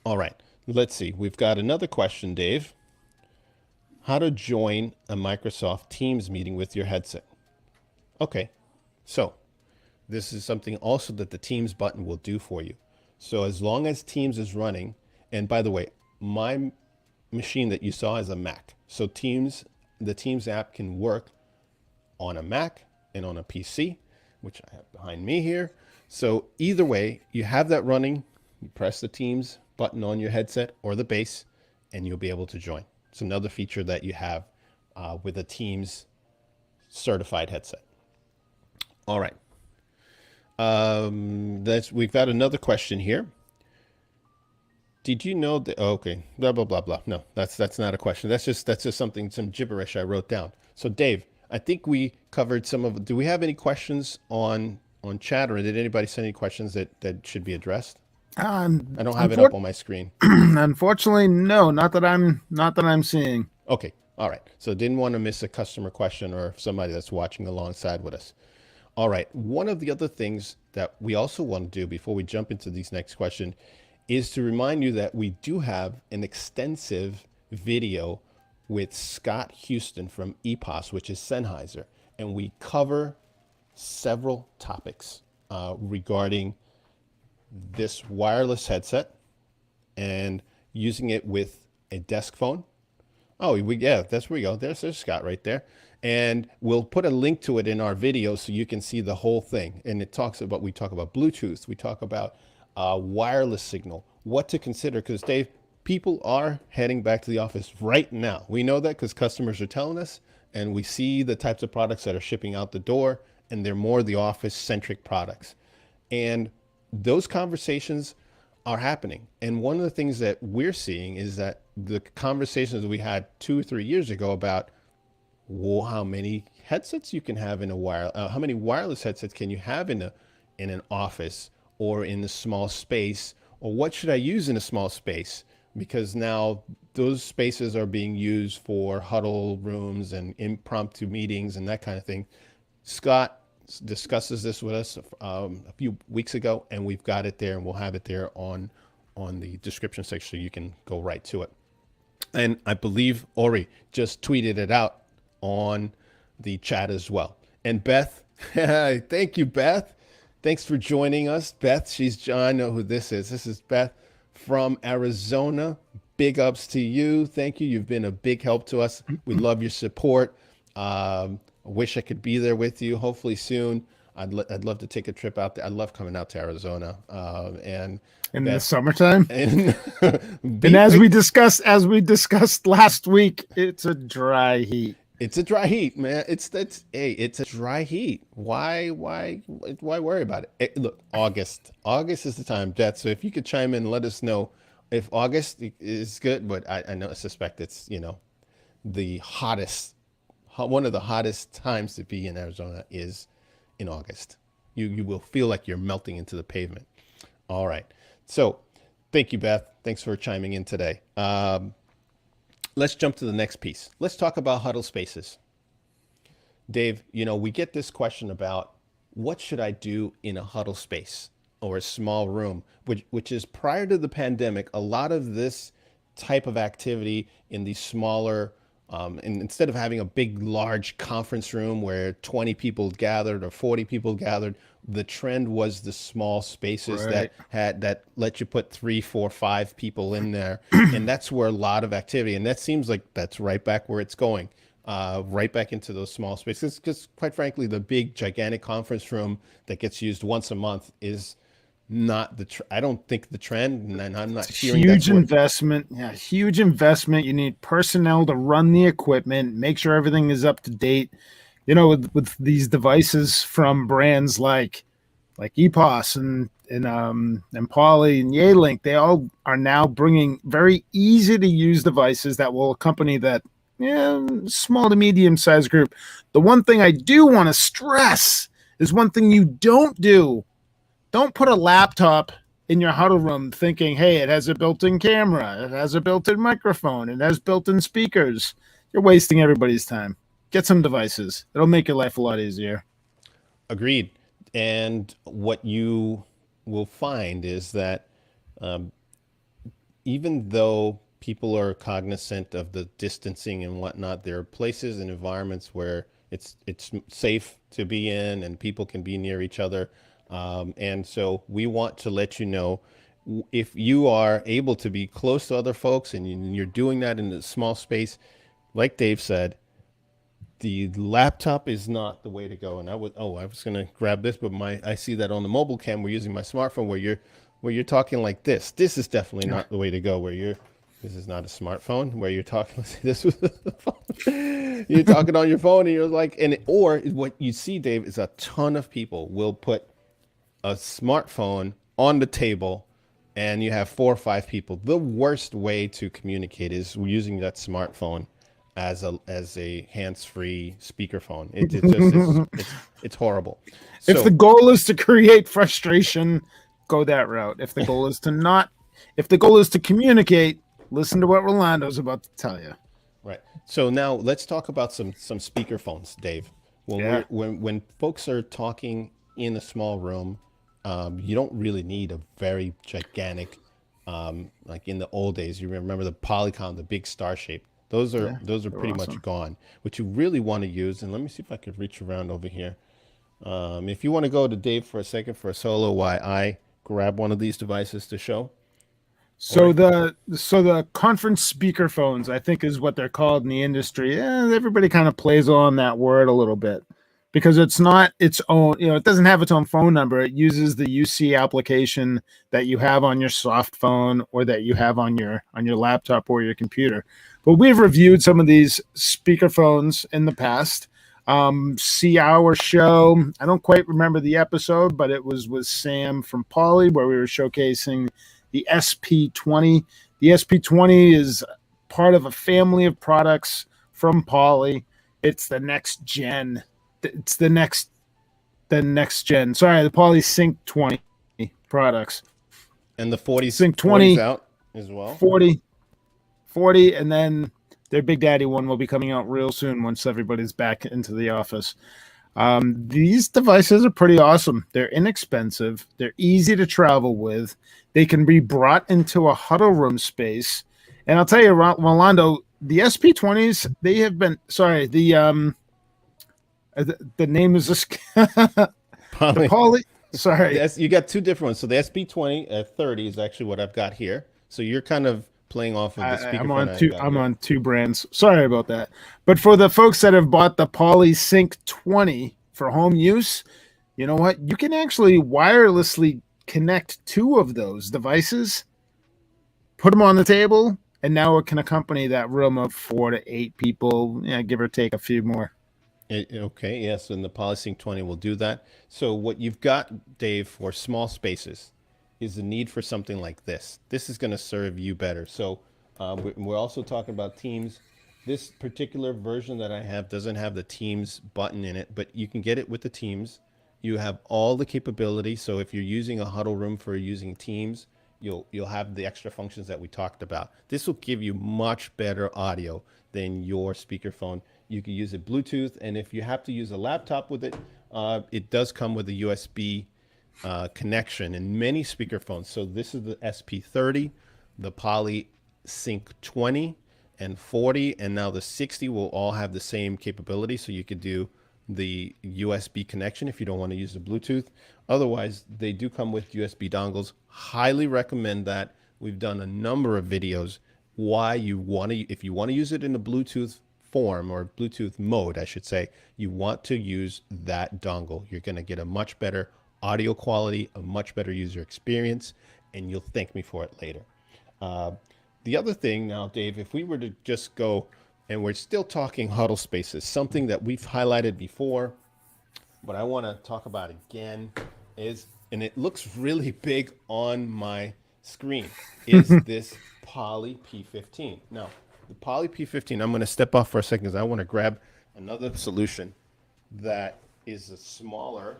Speaker 1: All right, let's see. We've got another question, Dave. How to join a Microsoft Teams meeting with your headset. Okay, so this is something also that the Teams button will do for you. So as long as Teams is running, and by the way, my machine that you saw is a Mac. So the Teams app can work on a Mac and on a PC, which I have behind me here. So either way, you have that running, you press the Teams button on your headset or the base, and you'll be able to join. It's another feature that you have with a Teams certified headset. All right. We've got another question here. Did you know that? Oh, okay. Blah blah blah blah. No, that's not a question. That's just some gibberish I wrote down. So Dave, I think we covered some of. Do we have any questions on chat, or did anybody send any questions that should be addressed? I don't have it up on my screen.
Speaker 2: Unfortunately, no, not that I'm seeing.
Speaker 1: Okay. All right. So didn't want to miss a customer question or somebody that's watching alongside with us. All right. One of the other things that we also want to do before we jump into these next question is to remind you that we do have an extensive video with Scott Houston from EPOS, which is Sennheiser, and we cover several topics regarding this wireless headset and using it with a desk phone. Oh, yeah, that's where we go. There's Scott right there. And we'll put a link to it in our video so you can see the whole thing. And we talk about Bluetooth. We talk about wireless signal, what to consider. Because Dave, people are heading back to the office right now. We know that because customers are telling us, and we see the types of products that are shipping out the door, and they're more the office-centric products. And those conversations are happening. And one of the things that we're seeing is that the conversations we had 2 or 3 years ago about how many headsets you can have in how many wireless headsets can you have in an office or in a small space, or what should I use in a small space? Because now those spaces are being used for huddle rooms and impromptu meetings and that kind of thing. Scott discusses this with us a few weeks ago, and we've got it there, and we'll have it there on the description section so you can go right to it. And I believe Ori just tweeted it out on the chat as well. And Beth, thank you, Beth. Thanks for joining us. Beth, I know who this is. This is Beth from Arizona. Big ups to you. Thank you. You've been a big help to us. We love your support. I wish I could be there with you. Hopefully soon. I'd love to take a trip out there. I love coming out to Arizona. And
Speaker 2: in the summertime.
Speaker 1: And
Speaker 2: as we discussed last week, it's a dry heat.
Speaker 1: It's a dry heat, man. It's a dry heat. Why worry about it? Look, August is the time, Jet. So if you could chime in and let us know if August is good, but I suspect it's, the hottest, one of the hottest times to be in Arizona is in August. You will feel like you're melting into the pavement. All right. So thank you, Beth. Thanks for chiming in today. Let's jump to the next piece. Let's talk about huddle spaces. Dave, we get this question about what should I do in a huddle space or a small room, which is prior to the pandemic, a lot of this type of activity in these smaller, and instead of having a big, large conference room where 20 people gathered or 40 people gathered, the trend was the small spaces that let you put 3, 4, 5 people in there. And that's where a lot of activity, and that seems like that's right back where it's going, right back into those small spaces. Because quite frankly, the big, gigantic conference room that gets used once a month is not I don't think the trend, and I'm not hearing
Speaker 2: huge investment. Yeah, huge investment. You need personnel to run the equipment, make sure everything is up to date. With these devices from brands like like EPOS and Poly and Yealink, they all are now bringing very easy to use devices that will accompany that small to medium sized group. The one thing I do want to stress is one thing you don't do. Don't put a laptop in your huddle room thinking, hey, it has a built-in camera, it has a built-in microphone, it has built-in speakers. You're wasting everybody's time. Get some devices. It'll make your life a lot easier.
Speaker 1: Agreed. And what you will find is that even though people are cognizant of the distancing and whatnot, there are places and environments where it's safe to be in and people can be near each other. And so we want to let you know, if you are able to be close to other folks and you're doing that in a small space, like Dave said, the laptop is not the way to go. And I was going to grab this, but I see that on the mobile cam, we're using my smartphone where you're talking like this. This is definitely not the way to go, this is not a smartphone where you're talking. Let's see, this was the phone. You're talking on your phone and you're like, or what you see, Dave, is a ton of people will put a smartphone on the table and you have 4 or 5 people. The worst way to communicate is using that smartphone as a hands-free speakerphone. It's horrible.
Speaker 2: If the goal is to create frustration, go that route. If the goal is to communicate, listen to what Rolando's about to tell you.
Speaker 1: Right. So now let's talk about some speakerphones, Dave. When folks are talking in a small room, you don't really need a very gigantic, like in the old days. You remember the Polycom, the big star shape. Those are pretty much gone. What you really want to use, and let me see if I could reach around over here. If you want to go to Dave for a second for a solo, while I grab one of these devices to show.
Speaker 2: So the conference speakerphones, I think, is what they're called in the industry. Everybody kind of plays on that word a little bit because it's not its own. It doesn't have its own phone number. It uses the UC application that you have on your soft phone or that you have on your laptop or your computer. But we've reviewed some of these speakerphones in the past. See our show. I don't quite remember the episode, but it was with Sam from Poly where we were showcasing the SP20. The SP20 is part of a family of products from Poly. It's the next gen. It's the next gen. Sorry, the Poly Sync 20 products.
Speaker 1: And the 40
Speaker 2: Sync 20
Speaker 1: out as well.
Speaker 2: 40, and then their Big Daddy one will be coming out real soon once everybody's back into the office. These devices are pretty awesome. They're inexpensive. They're easy to travel with. They can be brought into a huddle room space. And I'll tell you, Rolando, the SP20s, they have been, sorry, the name is this, the Poly, sorry.
Speaker 1: Yes, you got 2 different ones. So the SP20 30 is actually what I've got here. So you're kind of playing off of the speakerphone.
Speaker 2: I'm on 2 brands. Sorry about that. But for the folks that have bought the Poly Sync 20 for home use, you know what? You can actually wirelessly connect 2 of those devices, put them on the table, and now it can accompany that room of 4 to 8 people, give or take a few more.
Speaker 1: Okay, yes, and the PolySync 20 will do that. So what you've got, Dave, for small spaces is the need for something like this. This is going to serve you better. So we're also talking about Teams. This particular version that I have doesn't have the Teams button in it, but you can get it with the Teams. You have all the capability. So if you're using a huddle room for using Teams, you'll have the extra functions that we talked about. This will give you much better audio than your speakerphone. You can use it Bluetooth, and if you have to use a laptop with it, it does come with a USB connection in many speakerphones. So this is the SP30, the Poly Sync 20 and 40, and now the 60 will all have the same capability. So you could do the USB connection if you don't want to use the Bluetooth. Otherwise, they do come with USB dongles. Highly recommend that. We've done a number of videos why you want to, if you want to use it in a Bluetooth form or Bluetooth mode, I should say, you want to use that dongle. You're going to get a much better audio quality, a much better user experience, and you'll thank me for it later. The other thing now, Dave, if we were to just go, and we're still talking huddle spaces, something that we've highlighted before, but I want to talk about again, is, and it looks really big on my screen, is this Poly P15. Now, the Poly P15, I'm going to step off for a second because I want to grab another solution that is a smaller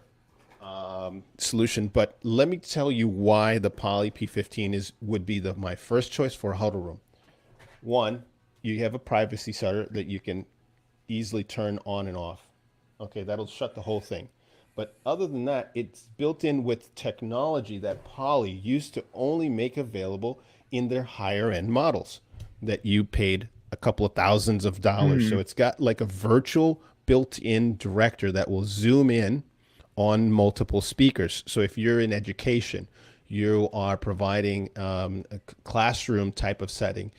Speaker 1: solution. But let me tell you why the Poly P15 would be my first choice for a huddle room. One, you have a privacy shutter that you can easily turn on and off. Okay, that'll shut the whole thing. But other than that, it's built in with technology that Poly used to only make available in their higher end models that you paid a couple of thousands of dollars. So it's got like a virtual built-in director that will zoom in on multiple speakers. So if you're in education, you are providing a classroom type of setting.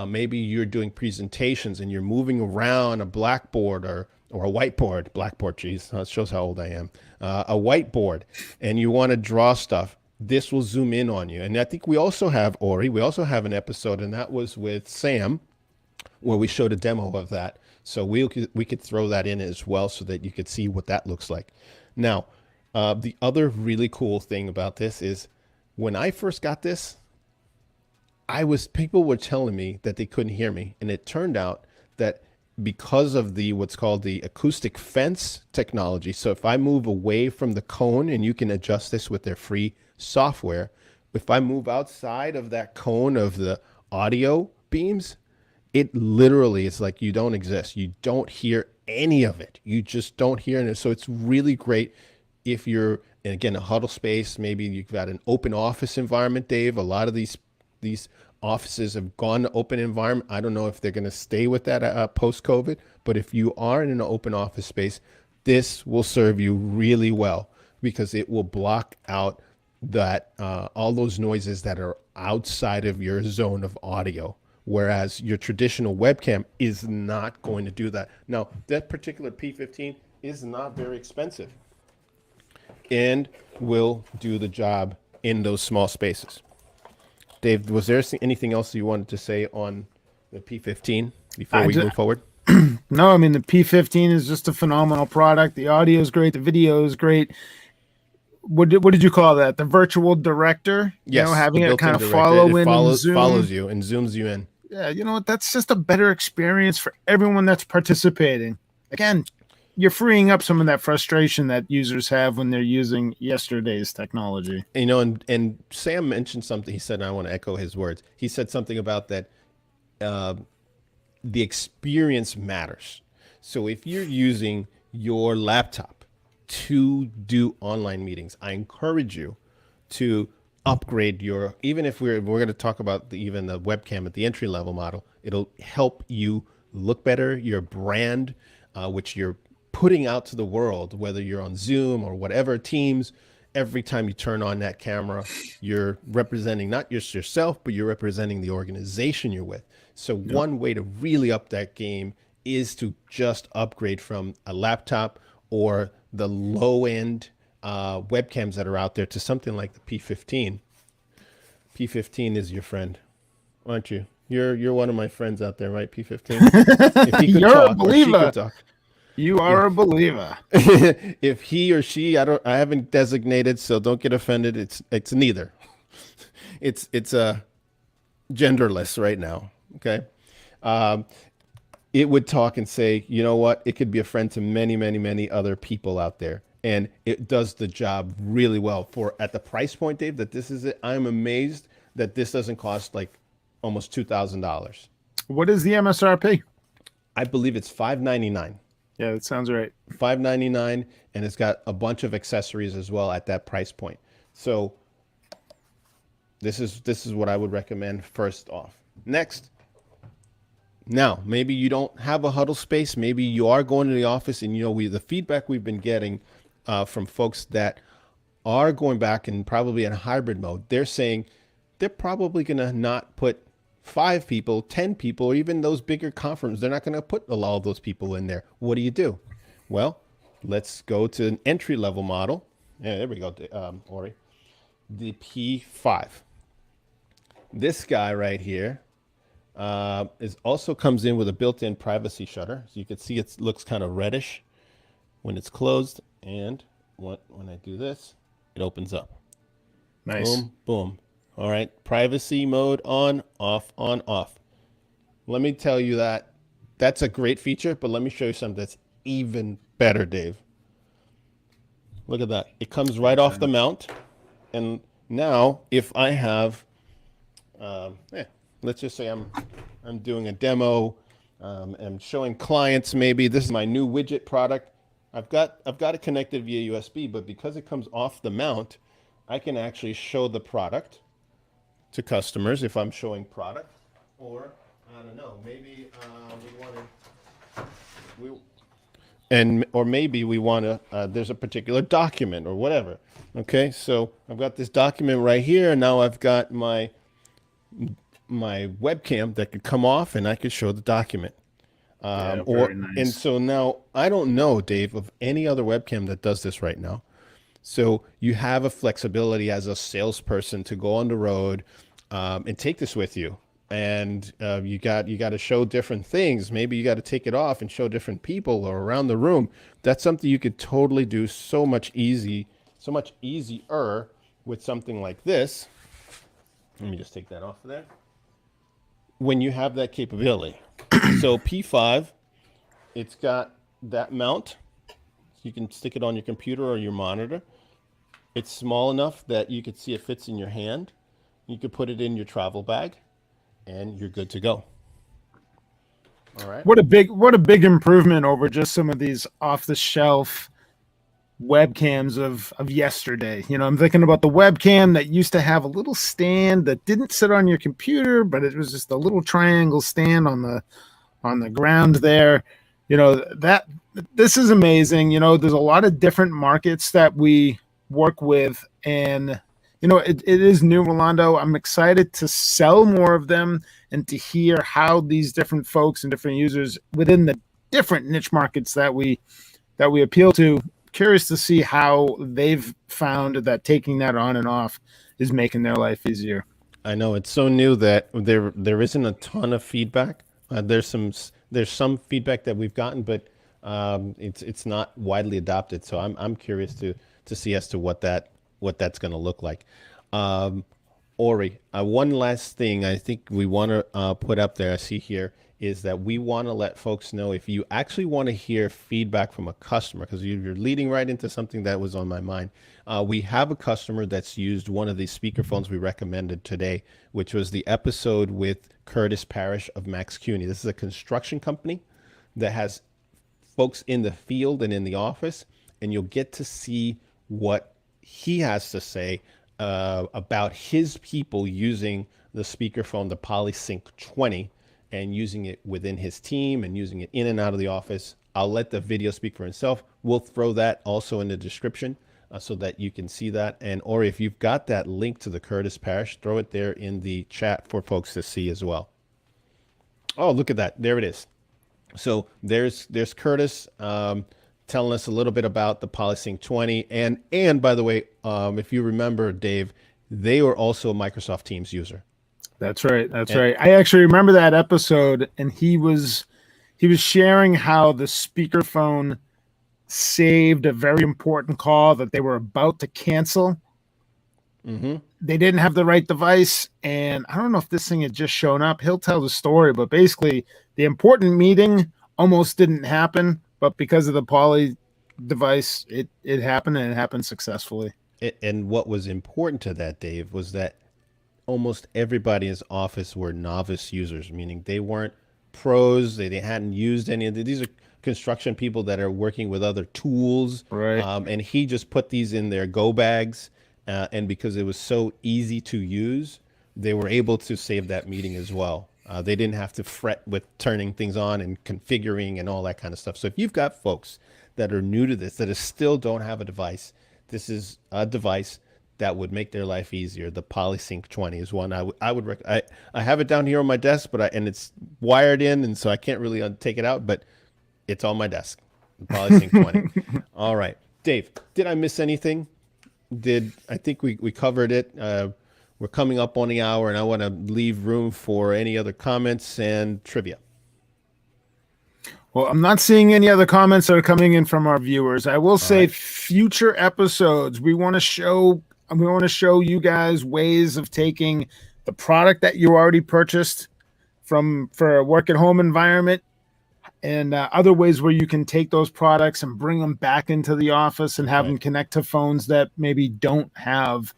Speaker 1: Maybe you're doing presentations and you're moving around a blackboard or a whiteboard. Blackboard, geez, that shows how old I am. A whiteboard, and you want to draw stuff. This will zoom in on you. And I think we also have, Ori, we also have an episode, and that was with Sam, where we showed a demo of that. So we could throw that in as well so that you could see what that looks like. Now, the other really cool thing about this is when I first got this, people were telling me that they couldn't hear me. And it turned out that because of what's called the acoustic fence technology. So if I move away from the cone, and you can adjust this with their free software, if I move outside of that cone of the audio beams, it literally is like you don't exist. You don't hear any of it. You just don't hear it. So it's really great if you're, and again, a huddle space. Maybe you've got an open office environment, Dave. A lot of these offices have gone to open environment. I don't know if they're going to stay with that post-COVID, but if you are in an open office space, this will serve you really well because it will block out that all those noises that are outside of your zone of audio, whereas your traditional webcam is not going to do that. Now, that particular P15 is not very expensive and will do the job in those small spaces. Dave, was there anything else you wanted to say on the P15 before we move forward?
Speaker 2: No, I mean, the P15 is just a phenomenal product. The audio is great. The video is great. What did you call that? The virtual director?
Speaker 1: Yes.
Speaker 2: Having it kind of
Speaker 1: director.
Speaker 2: follow
Speaker 1: it
Speaker 2: in and zoom.
Speaker 1: follows you and zooms you in.
Speaker 2: Yeah, you know what? That's just a better experience for everyone that's participating. Again, you're freeing up some of that frustration that users have when they're using yesterday's technology.
Speaker 1: And Sam mentioned something. He said, and I want to echo his words. He said something about that the experience matters. So if you're using your laptop to do online meetings, I encourage you to upgrade even if we're going to talk about even the webcam at the entry level model, it'll help you look better, your brand, which you're putting out to the world, whether you're on Zoom or whatever, Teams. Every time you turn on that camera, you're representing not just yourself, but you're representing the organization you're with. So one way to really up that game is to just upgrade from a laptop or the low end webcams that are out there to something like the P15. P15 is your friend, aren't you? You're one of my friends out there, right? P15. If he could
Speaker 2: You're
Speaker 1: talk,
Speaker 2: a believer.
Speaker 1: or she could talk.
Speaker 2: You are a believer.
Speaker 1: If he or she, I haven't designated, so don't get offended. It's neither. It's genderless right now. Okay. It would talk and say, you know what? It could be a friend to many, many, many other people out there. And it does the job really well at the price point, Dave, that this is it. I'm amazed that this doesn't cost like almost $2,000.
Speaker 2: What is the MSRP?
Speaker 1: I believe it's $599.
Speaker 2: Yeah, that sounds right.
Speaker 1: $599, and it's got a bunch of accessories as well at that price point. So this is what I would recommend first off. Next, now maybe you don't have a huddle space. Maybe you are going to the office, and the feedback we've been getting from folks that are going back and probably in hybrid mode, they're saying they're probably going to not put 5 people, 10 people, or even those bigger conferences. They're not going to put a lot of those people in there. What do? Well, let's go to an entry level model. Yeah, there we go, Ori. The P5. This guy right here also comes in with a built-in privacy shutter. So you can see it looks kind of reddish when it's closed. And when I do this, it opens up.
Speaker 2: Nice.
Speaker 1: Boom, boom. All right. Privacy mode on, off, on, off. Let me tell you that's a great feature, but let me show you something that's even better, Dave. Look at that. It comes right off the mount. And now if I have, let's just say I'm doing a demo, and showing clients maybe this is my new widget product. I've got it connected via USB, but because it comes off the mount, I can actually show the product to customers if I'm showing product, or I don't know, maybe or maybe we want to, there's a particular document or whatever. Okay, so I've got this document right here, and now I've got my webcam that could come off, and I could show the document.
Speaker 2: Very nice.
Speaker 1: And so now I don't know, Dave, of any other webcam that does this right now. So you have a flexibility as a salesperson to go on the road, and take this with you. And you got to show different things. Maybe you got to take it off and show different people or around the room. That's something you could totally do so much easier with something like this. Let me just take that off of there. When you have that capability. So P5, it's got that mount. You can stick it on your computer or your monitor. It's small enough that you could see it fits in your hand. You could put it in your travel bag, and you're good to go. All right.
Speaker 2: What a big improvement over just some of these off the shelf webcams of yesterday. You know, I'm thinking about the webcam that used to have a little stand that didn't sit on your computer, but it was just a little triangle stand on the ground there. You know, this is amazing. You know, there's a lot of different markets that we work with, and you know, it is new, Rolando. I'm excited to sell more of them and to hear how these different folks and different users within the different niche markets that we appeal to. Curious to see how they've found that taking that on and off is making their life easier.
Speaker 1: I know it's so new that there isn't a ton of feedback. There's some feedback that we've gotten, but it's not widely adopted. So I'm curious to see as to what that's going to look like. Ori, one last thing I think we want to put up there, I see here, is that we want to let folks know if you actually want to hear feedback from a customer, because you're leading right into something that was on my mind. We have a customer that's used one of these speakerphones we recommended today, which was the episode with Curtis Parrish of Max CUNY. This is a construction company that has folks in the field and in the office, and you'll get to see what he has to say about his people using the speakerphone, the PolySync 20, and using it within his team and using it in and out of the office. I'll let the video speak for itself. We'll throw that also in the description so that you can see that. And Ori, if you've got that link to the Curtis Parrish, throw it there in the chat for folks to see as well. Oh, look at that. There it is. So there's Curtis telling us a little bit about the PolySync 20. And by the way, if you remember, Dave, they were also a Microsoft Teams user.
Speaker 2: That's right. Right. I actually remember that episode, and he was sharing how the speakerphone saved a very important call that they were about to cancel.
Speaker 1: Mm-hmm.
Speaker 2: They didn't have the right device, and I don't know if this thing had just shown up. He'll tell the story, but basically the important meeting almost didn't happen, but because of the Poly device, it happened, and it happened successfully.
Speaker 1: And what was important to that, Dave, was that almost everybody in his office were novice users, meaning they weren't pros. They hadn't used any of these are construction people that are working with other tools.
Speaker 2: Right.
Speaker 1: And he just put these in their go bags. And because it was so easy to use, they were able to save that meeting as well. They didn't have to fret with turning things on and configuring and all that kind of stuff. So if you've got folks that are new to this, that still don't have a device, this is a device that would make their life easier. The PolySync 20 is one I would recommend. I have it down here on my desk, and it's wired in, and so I can't really take it out, but it's on my desk. The PolySync 20. All right, Dave, did I miss anything? I think we covered it. We're coming up on the hour, and I want to leave room for any other comments and trivia.
Speaker 2: Well, I'm not seeing any other comments that are coming in from our viewers. I will say,
Speaker 1: right.
Speaker 2: future episodes, we want to show you guys ways of taking the product that you already purchased for a work at home environment, and other ways where you can take those products and bring them back into the office and have
Speaker 1: Right.
Speaker 2: them connect to phones that maybe don't have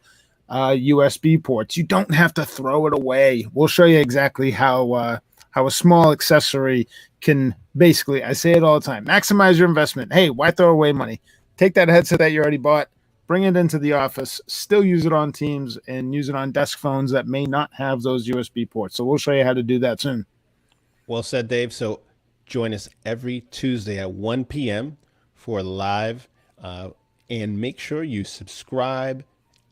Speaker 2: USB ports. You don't have to throw it away. We'll show you exactly how a small accessory can basically, I say it all the time, maximize your investment. Hey, why throw away money? Take that headset that you already bought, bring it into the office, still use it on Teams, and use it on desk phones that may not have those USB ports. So we'll show you how to do that soon.
Speaker 1: Well said, Dave. So join us every Tuesday at 1 p.m. for live. And make sure you subscribe.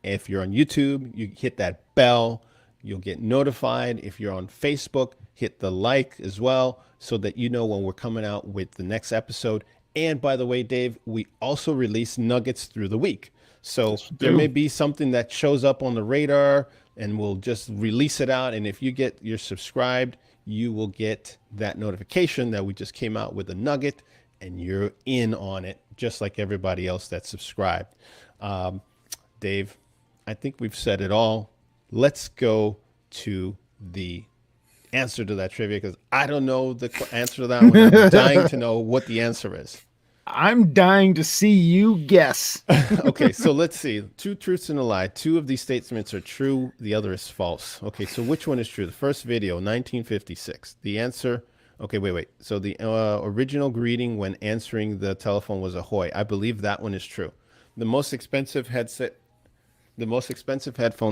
Speaker 1: If you're on YouTube, you hit that bell. You'll get notified. If you're on Facebook, hit the like as well so that you know when we're coming out with the next episode. And by the way, Dave, we also release nuggets through the week. So there may be something that shows up on the radar and we'll just release it out. And if you're subscribed, you will get that notification that we just came out with a nugget and you're in on it, just like everybody else that's subscribed. Dave, I think we've said it all. Let's go to the answer to that trivia because I don't know the answer to that one. I'm dying to know what the answer is.
Speaker 2: I'm dying to see you guess.
Speaker 1: Okay, so let's see. Two truths and a lie. Two of these statements are true. The other is false. Okay, so which one is true? The first video, 1956. The answer. Okay, wait. So the original greeting when answering the telephone was ahoy. I believe that one is true. The most expensive headphone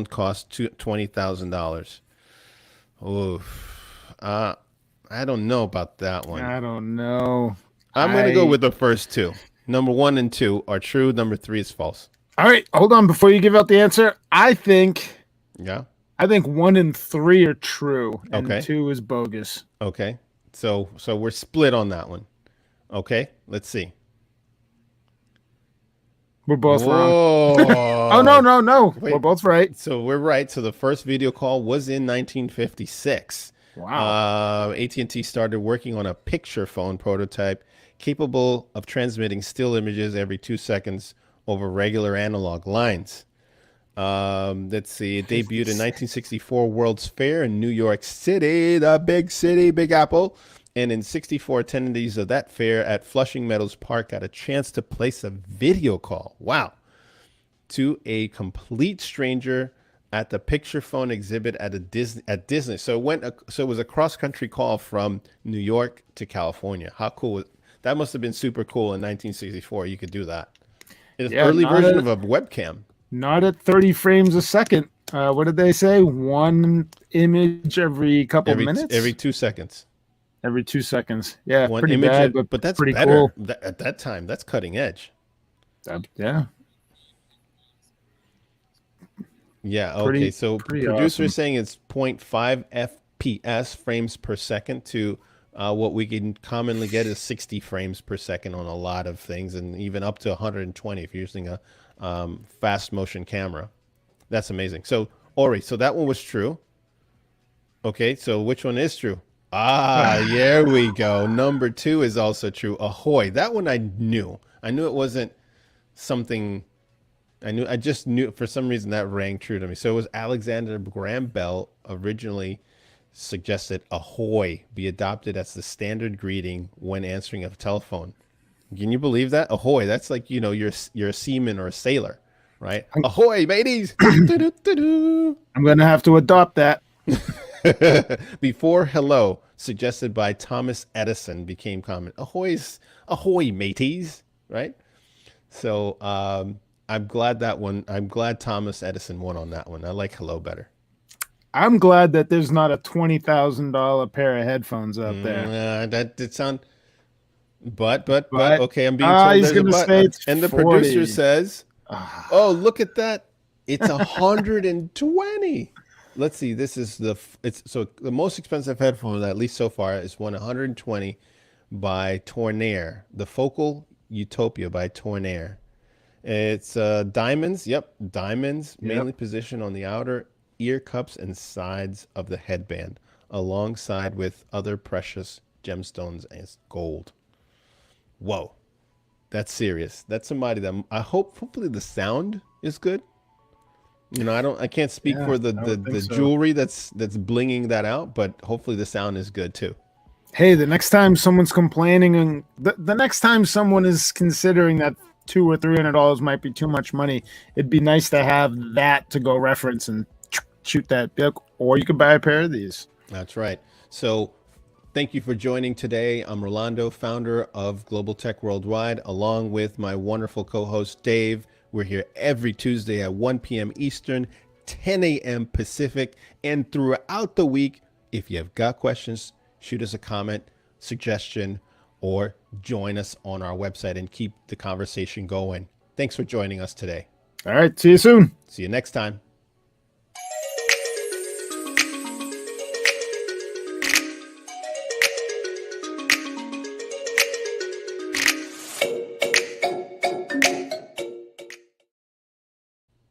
Speaker 1: cost $20,000. Oh, I don't know about that one.
Speaker 2: I don't know.
Speaker 1: I'm going to go with the first two. Number 1 and 2 are true. Number 3 is false.
Speaker 2: All right, hold on. Before you give out the answer, I think 1 and 3 are true, and 2 is bogus.
Speaker 1: Okay. So we're split on that one. Okay, let's see.
Speaker 2: We're both wrong. Oh, no. Wait. We're both right.
Speaker 1: So we're right. So the first video call was in 1956.
Speaker 2: Wow.
Speaker 1: AT&T started working on a picture phone prototype capable of transmitting still images every 2 seconds over regular analog lines. Let's see. It debuted in 1964 World's Fair in New York City, the big city, Big Apple. And in 64, attendees of that fair at Flushing Meadows Park got a chance to place a video call. Wow. To a complete stranger at the picture phone exhibit at Disney. So it was a cross-country call from New York to California. How cool was that? Must have been super cool in 1964. You could do that. It's an early version of a webcam.
Speaker 2: Not at 30 frames a second. What did they say? One image every couple minutes?
Speaker 1: Every 2 seconds.
Speaker 2: Every 2 seconds. Yeah,
Speaker 1: one
Speaker 2: pretty
Speaker 1: image,
Speaker 2: bad,
Speaker 1: but that's
Speaker 2: pretty
Speaker 1: better.
Speaker 2: cool.
Speaker 1: At that time, that's cutting edge.
Speaker 2: Yeah.
Speaker 1: Yeah. Okay. So producer is saying it's 0.5 FPS frames per second to what we can commonly get is 60 frames per second on a lot of things, and even up to 120 if you're using a fast motion camera. That's amazing. So Ori, so that one was true. Okay. So which one is true? There we go. Number 2 is also true. Ahoy. That one I knew. I knew it wasn't something. I just knew for some reason that rang true to me. So it was Alexander Graham Bell originally suggested ahoy be adopted as the standard greeting when answering a telephone. Can you believe that? Ahoy. That's like, you're a seaman or a sailor, right? Ahoy, mateys.
Speaker 2: I'm going to have to adopt that.
Speaker 1: Before hello, suggested by Thomas Edison, became common. Ahoy, mateys, right? So I'm glad Thomas Edison won on that one. I like hello better.
Speaker 2: I'm glad that there's not a $20,000 pair of headphones out there.
Speaker 1: That did sound, but okay, I'm being told there's a but. And the
Speaker 2: 40.
Speaker 1: Producer says, "Oh, look at that! It's 120." Let's see. This is the most expensive headphone, at least so far, is 120 by Tornair. The Focal Utopia by Tornair. It's diamonds. Yep, diamonds, mainly positioned on the outer ear cups and sides of the headband, alongside with other precious gemstones as gold. whoa, that's serious. That's somebody that hopefully the sound is good. You know, I can't speak
Speaker 2: Yeah,
Speaker 1: for the
Speaker 2: I
Speaker 1: the,
Speaker 2: would think
Speaker 1: the
Speaker 2: so.
Speaker 1: jewelry that's blinging that out, but hopefully the sound is good too.
Speaker 2: Hey, the next time someone's complaining, and the next time someone is considering that $200 or $300 might be too much money, it'd be nice to have that to go reference and shoot that. Or you could buy a pair of these.
Speaker 1: That's right. So thank you for joining today. I'm Rolando, founder of Global Tech Worldwide, along with my wonderful co-host Dave. We're here every Tuesday at 1 p.m. Eastern, 10 a.m. Pacific, and throughout the week. If you have got questions, shoot us a comment, suggestion, or join us on our website and keep the conversation going. Thanks for joining us today.
Speaker 2: All right, see you soon.
Speaker 1: See you next time.